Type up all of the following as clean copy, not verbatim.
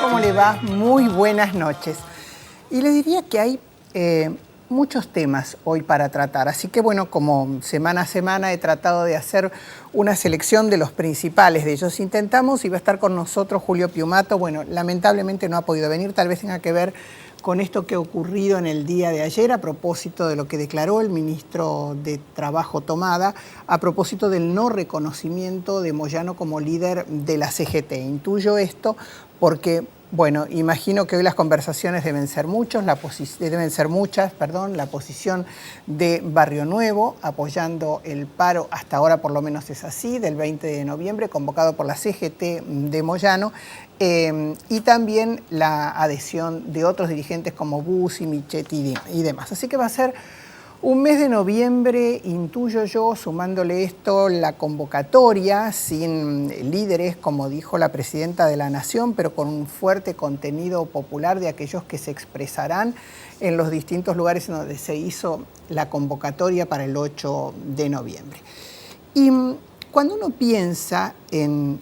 ¿Cómo le va? Muy buenas noches. Y le diría que hay muchos temas hoy para tratar. Así que bueno, como semana a semana he tratado de hacer una selección de los principales de ellos. Intentamos, y va a estar con nosotros Julio Piumato. Bueno, lamentablemente no ha podido venir, tal vez tenga que ver con esto que ha ocurrido en el día de ayer a propósito de lo que declaró el ministro de Trabajo Tomada a propósito del no reconocimiento de Moyano como líder de la CGT. Intuyo esto porque, bueno, imagino que hoy las conversaciones deben ser muchas, la posición de Barrio Nuevo apoyando el paro, hasta ahora por lo menos es así, del 20 de noviembre, convocado por la CGT de Moyano, y también la adhesión de otros dirigentes como Bussi, Michetti y demás. Así que va a ser un mes de noviembre, intuyo yo, sumándole esto, la convocatoria sin líderes, como dijo la presidenta de la Nación, pero con un fuerte contenido popular de aquellos que se expresarán en los distintos lugares en donde se hizo la convocatoria para el 8 de noviembre. Y cuando uno piensa en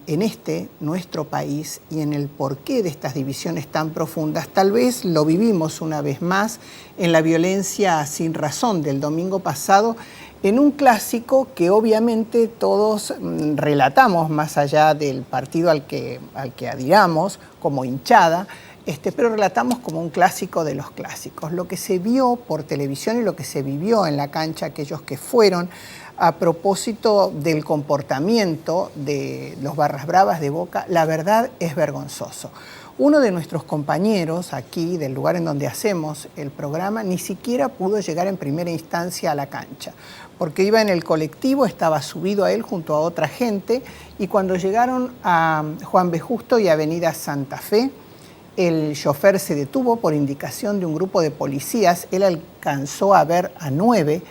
nuestro país y en el porqué de estas divisiones tan profundas, tal vez lo vivimos una vez más en la violencia sin razón del domingo pasado, en un clásico que obviamente todos relatamos más allá del partido al que adhiramos como hinchada, pero relatamos como un clásico de los clásicos. Lo que se vio por televisión y lo que se vivió en la cancha, aquellos que fueron, a propósito del comportamiento de los Barras Bravas de Boca, la verdad es vergonzoso. Uno de nuestros compañeros aquí, del lugar en donde hacemos el programa, ni siquiera pudo llegar en primera instancia a la cancha, porque iba en el colectivo, estaba subido a él junto a otra gente, y cuando llegaron a Juan B. Justo y Avenida Santa Fe, el chofer se detuvo por indicación de un grupo de policías. Él alcanzó a ver a 9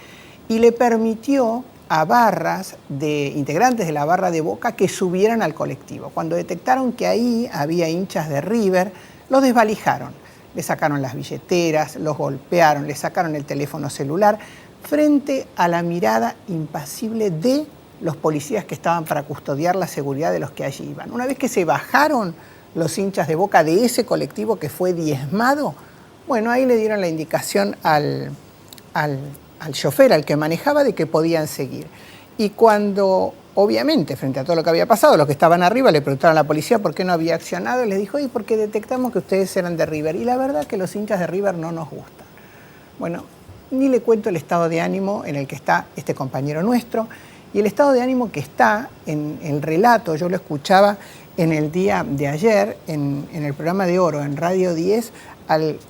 y le permitió a barras de integrantes de la barra de Boca que subieran al colectivo. Cuando detectaron que ahí había hinchas de River, los desvalijaron. Le sacaron las billeteras, los golpearon, le sacaron el teléfono celular frente a la mirada impasible de los policías que estaban para custodiar la seguridad de los que allí iban. Una vez que se bajaron los hinchas de Boca de ese colectivo que fue diezmado, bueno, ahí le dieron la indicación al chofer, al que manejaba, de que podían seguir. Y cuando, obviamente, frente a todo lo que había pasado, los que estaban arriba le preguntaron a la policía por qué no había accionado, y les dijo, y porque detectamos que ustedes eran de River. Y la verdad que los hinchas de River no nos gustan. Bueno, ni le cuento el estado de ánimo en el que está este compañero nuestro, y el estado de ánimo que está en el relato, yo lo escuchaba en el día de ayer, en el programa de Oro, en Radio 10,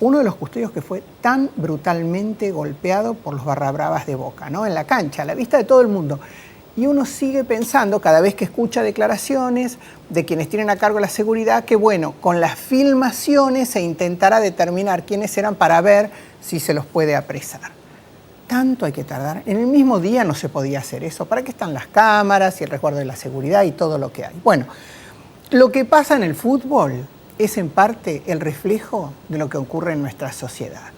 uno de los custodios que fue tan brutalmente golpeado por los Barra Bravas de Boca, ¿no? En la cancha, a la vista de todo el mundo. Y uno sigue pensando, cada vez que escucha declaraciones de quienes tienen a cargo la seguridad, que bueno, con las filmaciones se intentará determinar quiénes eran para ver si se los puede apresar. Tanto hay que tardar. En el mismo día no se podía hacer eso. ¿Para qué están las cámaras y el resguardo de la seguridad y todo lo que hay? Bueno, lo que pasa en el fútbol es en parte el reflejo de lo que ocurre en nuestra sociedad.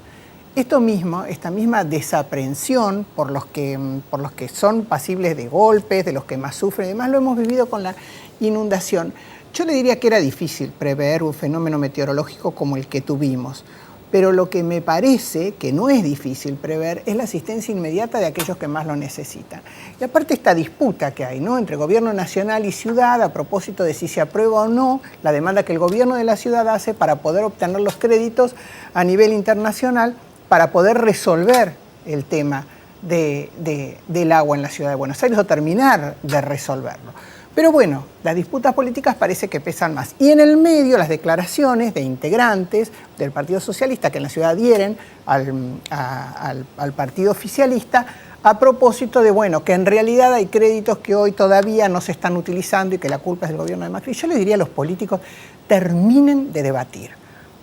Esta misma desaprensión por los que son pasibles de golpes, de los que más sufren y demás, lo hemos vivido con la inundación. Yo le diría que era difícil prever un fenómeno meteorológico como el que tuvimos, pero lo que me parece que no es difícil prever es la asistencia inmediata de aquellos que más lo necesitan. Y aparte esta disputa que hay, ¿no?, entre gobierno nacional y ciudad a propósito de si se aprueba o no la demanda que el gobierno de la ciudad hace para poder obtener los créditos a nivel internacional para poder resolver el tema del agua en la ciudad de Buenos Aires o terminar de resolverlo. Pero bueno, las disputas políticas parece que pesan más. Y en el medio, las declaraciones de integrantes del Partido Socialista que en la ciudad adhieren al partido oficialista a propósito de, bueno, que en realidad hay créditos que hoy todavía no se están utilizando y que la culpa es del gobierno de Macri. Yo le diría a los políticos, terminen de debatir,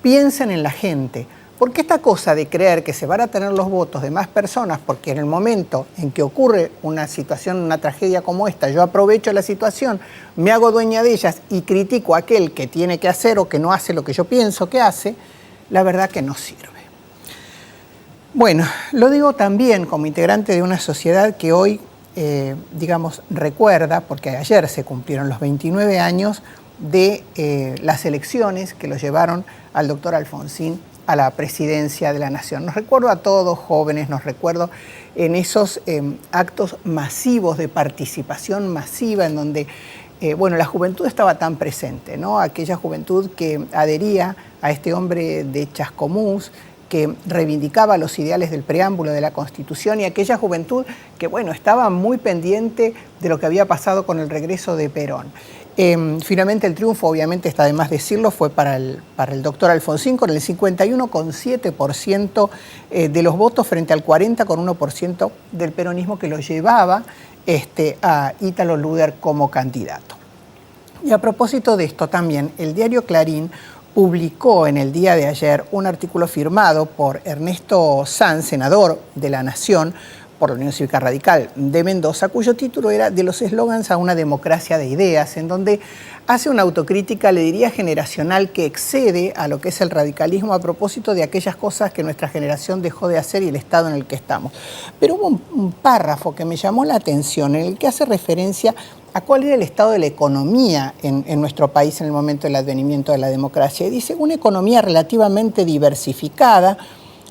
piensen en la gente. Porque esta cosa de creer que se van a tener los votos de más personas, porque en el momento en que ocurre una situación, una tragedia como esta, yo aprovecho la situación, me hago dueña de ellas y critico a aquel que tiene que hacer o que no hace lo que yo pienso que hace, la verdad que no sirve. Bueno, lo digo también como integrante de una sociedad que hoy, digamos, recuerda, porque ayer se cumplieron los 29 años de las elecciones que lo llevaron al doctor Alfonsín a la presidencia de la Nación. Nos recuerdo a todos jóvenes, nos recuerdo en esos actos masivos de participación masiva en donde bueno, la juventud estaba tan presente, ¿no? Aquella juventud que adhería a este hombre de Chascomús, que reivindicaba los ideales del preámbulo de la Constitución, y aquella juventud que, bueno, estaba muy pendiente de lo que había pasado con el regreso de Perón. Finalmente el triunfo, obviamente está de más decirlo, fue para el doctor Alfonsín con el 51,7% de los votos frente al 40,1% del peronismo que lo llevaba a Ítalo Luder como candidato. Y a propósito de esto también, el diario Clarín publicó en el día de ayer un artículo firmado por Ernesto Sanz, senador de la Nación por la Unión Cívica Radical de Mendoza, cuyo título era "De los eslogans a una democracia de ideas", en donde hace una autocrítica, le diría generacional, que excede a lo que es el radicalismo a propósito de aquellas cosas que nuestra generación dejó de hacer y el estado en el que estamos. Pero hubo un párrafo que me llamó la atención en el que hace referencia a cuál era el estado de la economía en nuestro país en el momento del advenimiento de la democracia. Y dice: una economía relativamente diversificada,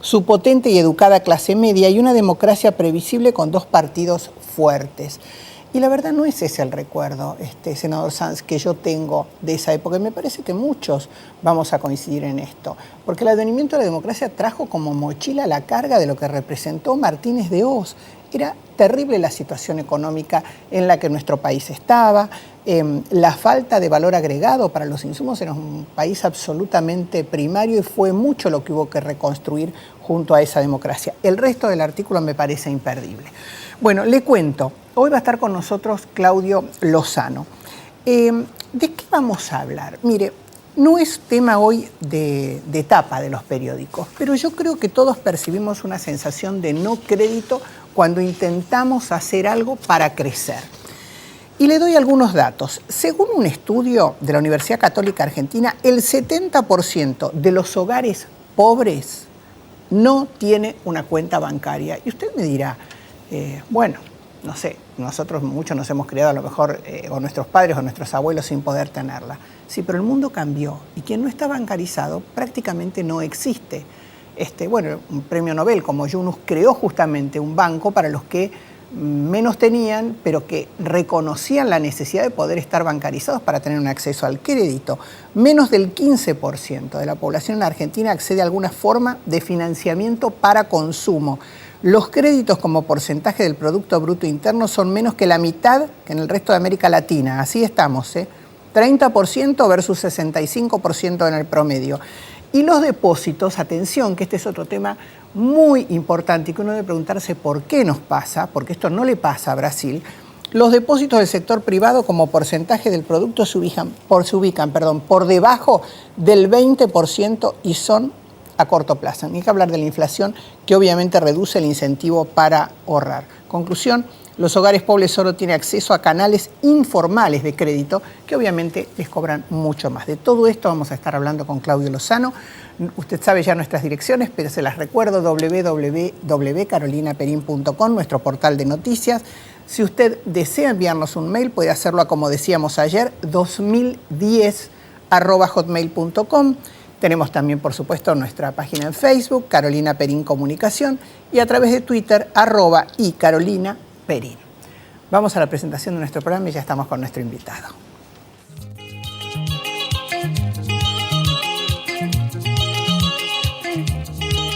su potente y educada clase media y una democracia previsible con dos partidos fuertes. Y la verdad no es ese el recuerdo, senador Sanz, que yo tengo de esa época. Y me parece que muchos vamos a coincidir en esto. Porque el advenimiento de la democracia trajo como mochila la carga de lo que representó Martínez de Hoz. Era terrible la situación económica en la que nuestro país estaba. La falta de valor agregado para los insumos. Era un país absolutamente primario y fue mucho lo que hubo que reconstruir junto a esa democracia. El resto del artículo me parece imperdible. Bueno, le cuento. Hoy va a estar con nosotros Claudio Lozano. ¿De qué vamos a hablar? Mire, no es tema hoy de tapa de los periódicos, pero yo creo que todos percibimos una sensación de no crédito cuando intentamos hacer algo para crecer. Y le doy algunos datos. Según un estudio de la Universidad Católica Argentina, el 70% de los hogares pobres no tiene una cuenta bancaria. Y usted me dirá, bueno, no sé, nosotros muchos nos hemos criado a lo mejor, o nuestros padres o nuestros abuelos sin poder tenerla. Sí, pero el mundo cambió y quien no está bancarizado prácticamente no existe. Bueno, un premio Nobel como Yunus creó justamente un banco para los que menos tenían, pero que reconocían la necesidad de poder estar bancarizados para tener un acceso al crédito. Menos del 15% de la población en Argentina accede a alguna forma de financiamiento para consumo. Los créditos como porcentaje del Producto Bruto Interno son menos que la mitad que en el resto de América Latina. Así estamos, 30% versus 65% en el promedio. Y los depósitos, atención, que este es otro tema muy importante y que uno debe preguntarse por qué nos pasa, porque esto no le pasa a Brasil. Los depósitos del sector privado como porcentaje del producto se ubican por debajo del 20% y son a corto plazo. Ni que hablar de la inflación, que obviamente reduce el incentivo para ahorrar. Conclusión: los hogares pobres solo tienen acceso a canales informales de crédito que obviamente les cobran mucho más. De todo esto vamos a estar hablando con Claudio Lozano. Usted sabe ya nuestras direcciones, pero se las recuerdo: www.carolinaperin.com, nuestro portal de noticias. Si usted desea enviarnos un mail, puede hacerlo a, como decíamos ayer, 2010@hotmail.com. Tenemos también, por supuesto, nuestra página en Facebook, Carolina Perin Comunicación, y a través de Twitter, @y Carolina Perin. Vamos a la presentación de nuestro programa y ya estamos con nuestro invitado.